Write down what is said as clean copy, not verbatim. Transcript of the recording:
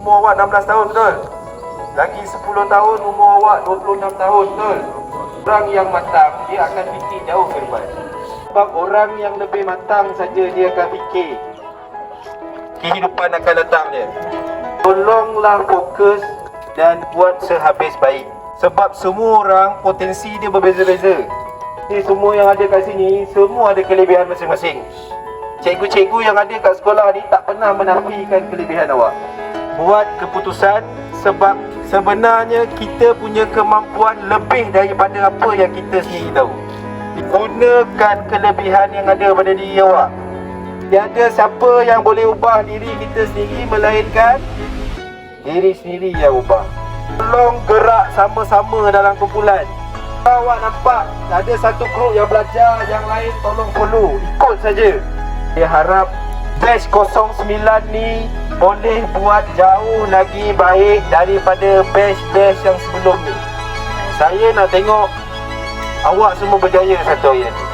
umur awak 16 tahun, betul? Lagi 10 tahun umur awak 26 tahun, betul? Orang yang matang, dia akan fikir jauh ke depan. Sebab orang yang lebih matang saja dia akan fikir kehidupan akan datang dia. Tolonglah fokus dan buat sehabis baik. Sebab semua orang potensi dia berbeza-beza. Ni semua yang ada kat sini, semua ada kelebihan masing-masing. Cikgu-cikgu yang ada kat sekolah ni tak pernah menafikan kelebihan awak. Buat keputusan sebab sebenarnya kita punya kemampuan lebih daripada apa yang kita sendiri tahu. Gunakan kelebihan yang ada pada diri awak. Tiada siapa yang boleh ubah diri kita sendiri melainkan diri sendiri yang ubah. Tolong gerak sama-sama dalam kumpulan. Awak nampak ada satu grup yang belajar, yang lain tolong follow, ikut saja. Saya harap batch 09 ni boleh buat jauh lagi baik daripada batch-batch yang sebelum ni. Saya nak tengok awak semua berjaya satu hari.